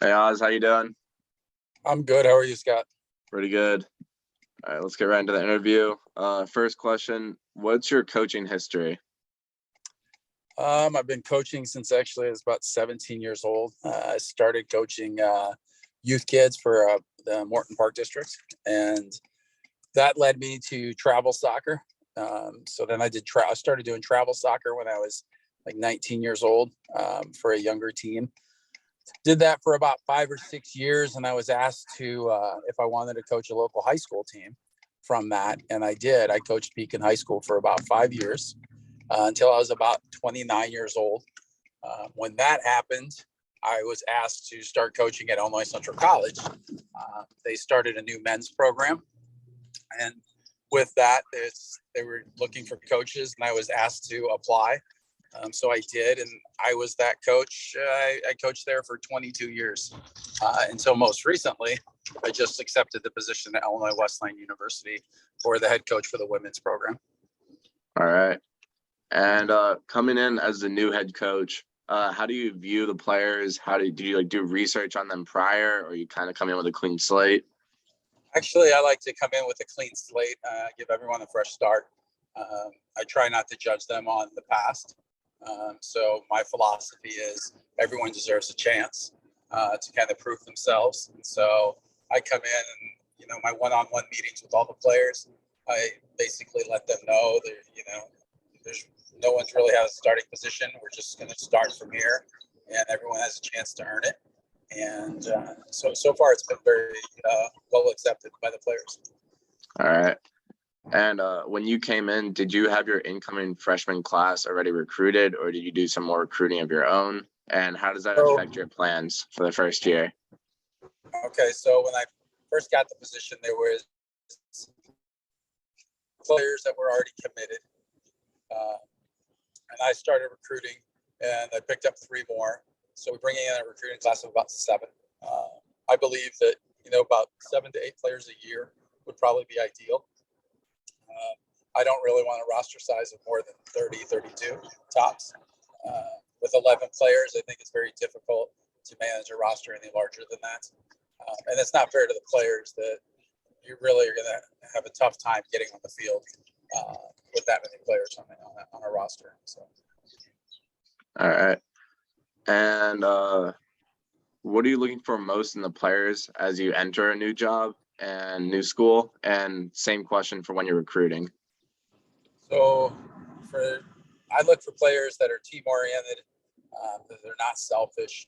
Hey Oz, how you doing? I'm good. How are you, Scott? Pretty good. All right, let's get right into the interview. First question, what's your coaching history? I've been coaching since actually I was about 17 years old. I started coaching youth kids for the Morton Park District, and that led me to travel soccer. So then I started doing travel soccer when I was like 19 years old for a younger team. Did that for about 5 or 6 years, and I was asked to if I wanted to coach a local high school team from that, and I did. I coached Beacon High School for about 5 years until I was about 29 years old. When that happened, I was asked to start coaching at Illinois Central College. They started a new men's program, and with that, they were looking for coaches, and I was asked to apply. So I did, and I was that coach. I coached there for 22 years until most recently. I just accepted the position at Illinois Wesleyan University for the head coach for the women's program. All right. And coming in as the new head coach, how do you view the players? Do you do research on them prior, or you kind of come in with a clean slate? Actually, I like to come in with a clean slate, give everyone a fresh start. I try not to judge them on the past. So my philosophy is everyone deserves a chance to kind of prove themselves. And so I come in and, my one-on-one meetings with all the players, I basically let them know that, there's no one's really has a starting position. We're just going to start from here, and everyone has a chance to earn it. And so far, it's been very well accepted by the players. All right. And when you came in, did you have your incoming freshman class already recruited, or did you do some more recruiting of your own? And how does that affect your plans for the first year? Okay, so when I first got the position, there was players that were already committed. And I started recruiting, and I picked up 3 more. So we're bringing in a recruiting class of about 7. I believe that, about 7 to 8 players a year would probably be ideal. I don't really want a roster size of more than 30, 32 tops. With 11 players, I think it's very difficult to manage a roster any larger than that. And it's not fair to the players that you really are going to have a tough time getting on the field with that many players on a roster. So. All right. And what are you looking for most in the players as you enter a new job and new school? And same question for when you're recruiting. So I look for players that are team oriented, that they're not selfish.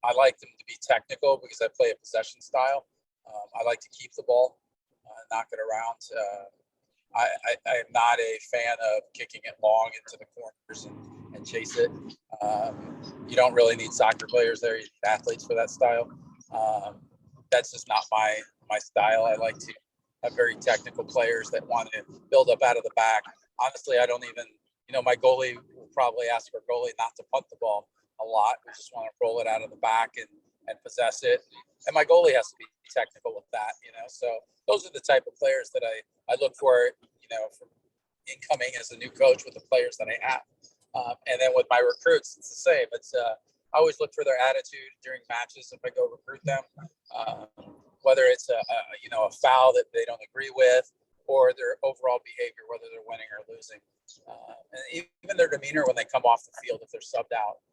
I like them to be technical because I play a possession style. I like to keep the ball, knock it around. I am not a fan of kicking it long into the corners and chase it. You don't really need soccer players there. You need athletes for that style. That's just not my style. I like to have very technical players that want to build up out of the back. Honestly, I don't even, my goalie will probably ask our goalie not to punt the ball a lot. We just want to roll it out of the back and possess it. And my goalie has to be technical with that, So those are the type of players that I look for, from incoming as a new coach with the players that I have. And then with my recruits, it's the same. It's I always look for their attitude during matches if I go recruit them, whether it's a foul that they don't agree with, or their overall behavior, whether they're winning or losing, and even their demeanor when they come off the field if they're subbed out.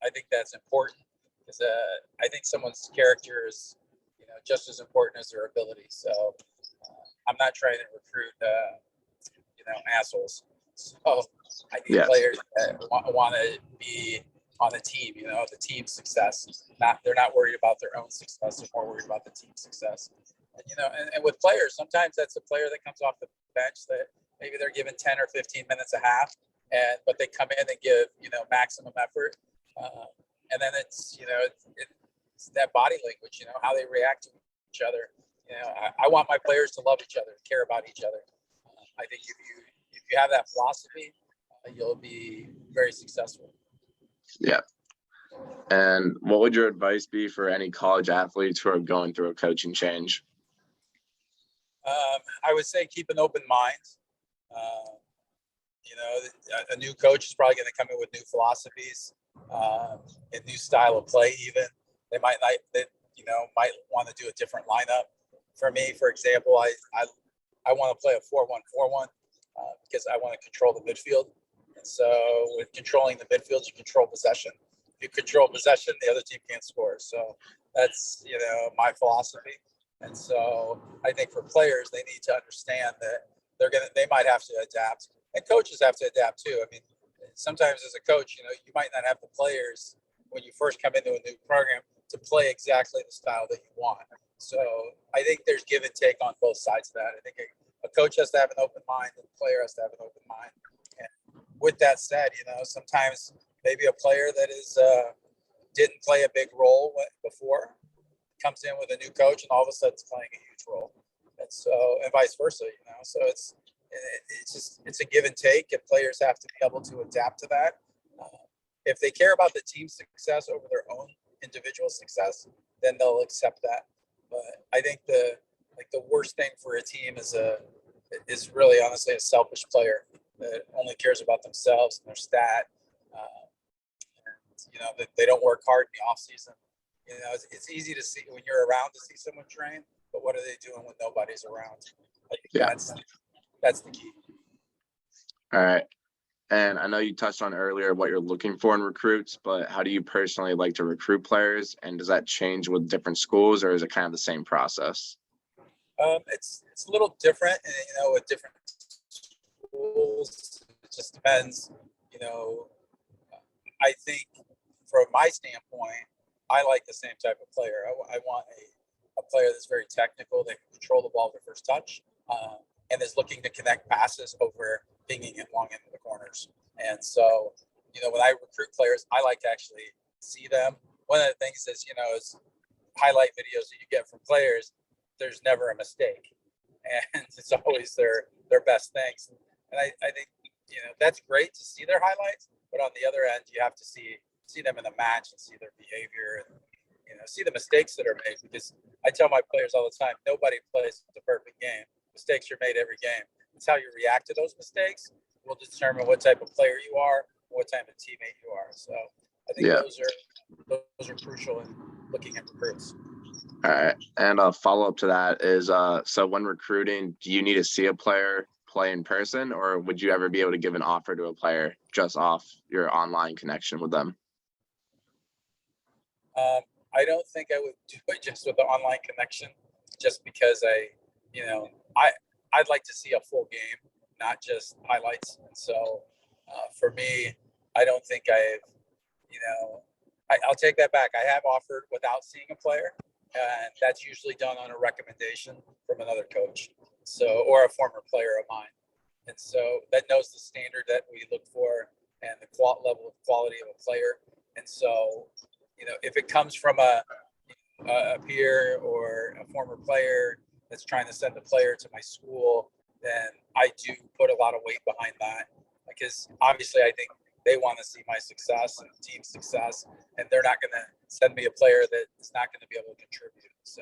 I think that's important because I think someone's character is just as important as their ability. So I'm not trying to recruit assholes. So I need players that want to be on the team, the team's success. They're not worried about their own success. They're more worried about the team's success. And with players, sometimes that's a player that comes off the bench that maybe they're given 10 or 15 minutes a half, but they come in and give, maximum effort. And then it's that body language, how they react to each other. I want my players to love each other, care about each other. I think if you have that philosophy, you'll be very successful. Yeah. And what would your advice be for any college athletes who are going through a coaching change? I would say keep an open mind. You know, a new coach is probably going to come in with new philosophies, and new style of play. Even they might not, might want to do a different lineup. For me, for example, I want to play a 4-1-4-1 because I want to control the midfield. And so, with controlling the midfield, you control possession. If you control possession, the other team can't score. So that's my philosophy. And so I think for players, they need to understand that they might have to adapt, and coaches have to adapt too. I mean, sometimes as a coach, you might not have the players when you first come into a new program to play exactly the style that you want. So I think there's give and take on both sides of that. I think a coach has to have an open mind, and a player has to have an open mind. And with that said, sometimes maybe a player that didn't play a big role before comes in with a new coach, and all of a sudden it's playing a huge role. And so, and vice versa, so it's a give and take, and players have to be able to adapt to that. If they care about the team's success over their own individual success, then they'll accept that. But I think the worst thing for a team is really honestly a selfish player that only cares about themselves and their stat. That they don't work hard in the off season. It's easy to see when you're around to see someone train, but what are they doing when nobody's around? I think that's the key. All right. And I know you touched on earlier what you're looking for in recruits, but how do you personally like to recruit players? And does that change with different schools, or is it kind of the same process? It's a little different, and with different schools, it just depends. I think from my standpoint, I like the same type of player. I want a player that's very technical, that can control the ball at the first touch, and is looking to connect passes over pinging it long into the corners. And so, when I recruit players, I like to actually see them. One of the things is highlight videos that you get from players. There's never a mistake, and it's always their best things. And I think that's great to see their highlights, but on the other end, you have to see them in the match and see their behavior and see the mistakes that are made. Because I tell my players all the time, nobody plays the perfect game. Mistakes are made every game. It's how you react to those mistakes will determine what type of player you are, what type of teammate you are. So I think those are crucial in looking at recruits. All right. And a follow-up to that is, so when recruiting, do you need to see a player play in person, or would you ever be able to give an offer to a player just off your online connection with them? I don't think I would do it just with the online connection, just because I'd like to see a full game, not just highlights. And so for me, I don't think I'll take that back. I have offered without seeing a player, and that's usually done on a recommendation from another coach, or a former player of mine. And so that knows the standard that we look for and the level of quality of a player. And so, if it comes from a peer or a former player that's trying to send a player to my school, then I do put a lot of weight behind that, because obviously I think they want to see my success and the team's success, and they're not going to send me a player that is not going to be able to contribute. So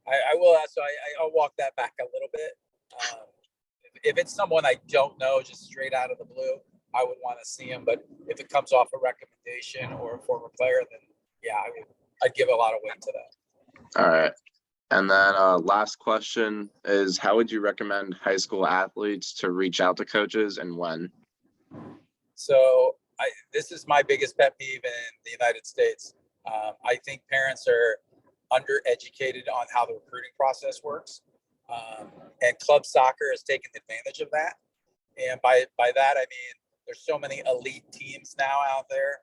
I'll walk that back a little bit. If it's someone I don't know, just straight out of the blue, I would want to see him. But if it comes off a recommendation or a former player, then yeah, I'd give a lot of weight to that. All right. And then last question is, how would you recommend high school athletes to reach out to coaches, and when? So this is my biggest pet peeve in the United States. I think parents are undereducated on how the recruiting process works. And club soccer has taken advantage of that. And by that, I mean, there's so many elite teams now out there.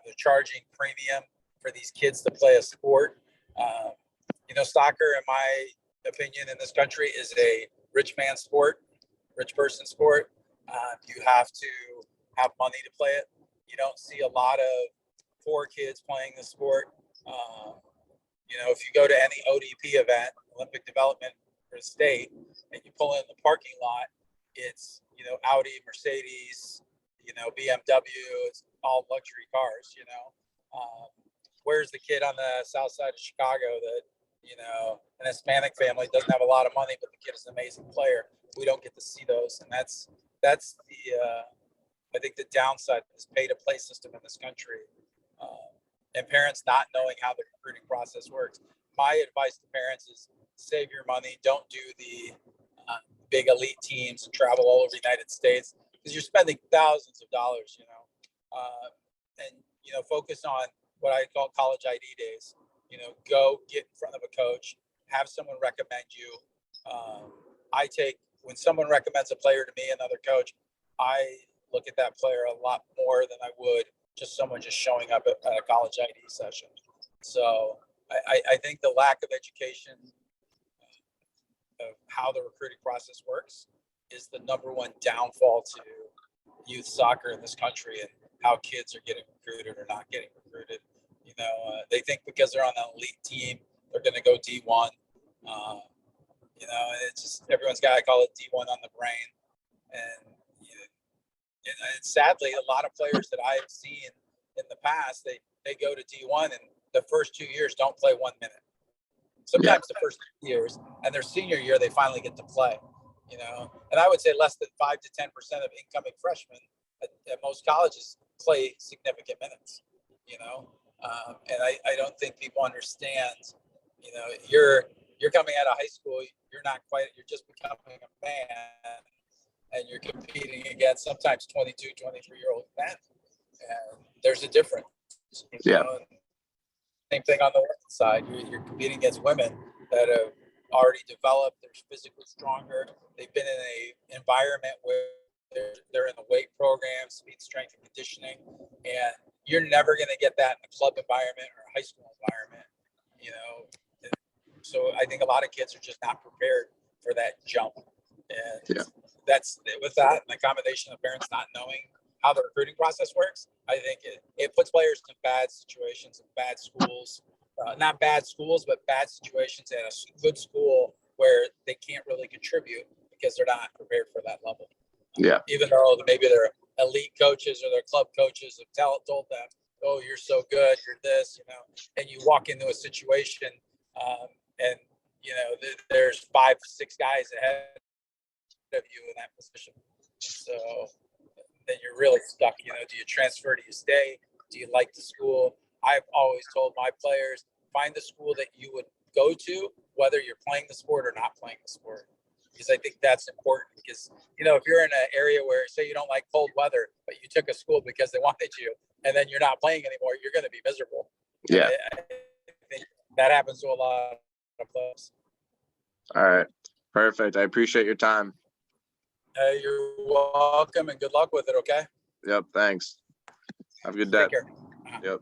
They're charging premium for these kids to play a sport. Soccer, in my opinion, in this country is a rich man sport, rich person sport. You have to have money to play it. You don't see a lot of poor kids playing the sport. If you go to any ODP event, Olympic Development for the state, and you pull in the parking lot, it's Audi, Mercedes, BMW. It's all luxury cars. Where's the kid on the south side of Chicago that an Hispanic family doesn't have a lot of money, but the kid is an amazing player? We don't get to see those, and that's I think the downside of this pay-to-play system in this country, and parents not knowing how the recruiting process works. My advice to parents is save your money. Don't do the big elite teams and travel all over the United States, because you're spending thousands of dollars, and focus on what I call college ID days. Go get in front of a coach, have someone recommend you. When someone recommends a player to me, another coach, I look at that player a lot more than I would just someone just showing up at a college ID session. So I think the lack of education of how the recruiting process works is the number one downfall to youth soccer in this country, and how kids are getting recruited or not getting recruited. They think because they're on an elite team, they're going to go D1. It's just, everyone's got to call it D1 on the brain. And sadly, a lot of players that I've seen in the past, they go to D1 and the first 2 years don't play 1 minute. Sometimes the first 2 years, and their senior year, they finally get to play. And I would say less than 5 to 10% of incoming freshmen at most colleges play significant minutes. And I don't think people understand. You're coming out of high school, you're just becoming a man, and you're competing against sometimes 22, 23-year-old men. And there's a difference. Same thing on the women's side. You're competing against women that have already developed, they're physically stronger. They've been in an environment where they're in the weight program, speed, strength, and conditioning. And you're never going to get that in a club environment or a high school environment. So I think a lot of kids are just not prepared for that jump. And that's with that, and the combination of parents not knowing how the recruiting process works, I think it puts players in bad situations, in bad schools, not bad schools, but bad situations at a good school where they can't really contribute because they're not prepared for that level. Even though maybe their elite coaches or their club coaches have told them, oh, you're so good, you're this, and you walk into a situation and, there's 5, 6 guys ahead of you in that position. So then you're really stuck. Do you transfer? Do you stay? Do you like the school? I've always told my players, find the school that you would go to, whether you're playing the sport or not playing the sport. Because I think that's important. Because, if you're in an area where, say, you don't like cold weather, but you took a school because they wanted you, and then you're not playing anymore, you're going to be miserable. I think that happens to a lot of players. All right. Perfect. I appreciate your time. You're welcome, and good luck with it, okay? Yep. Thanks. Have a good day. Take care. Yep.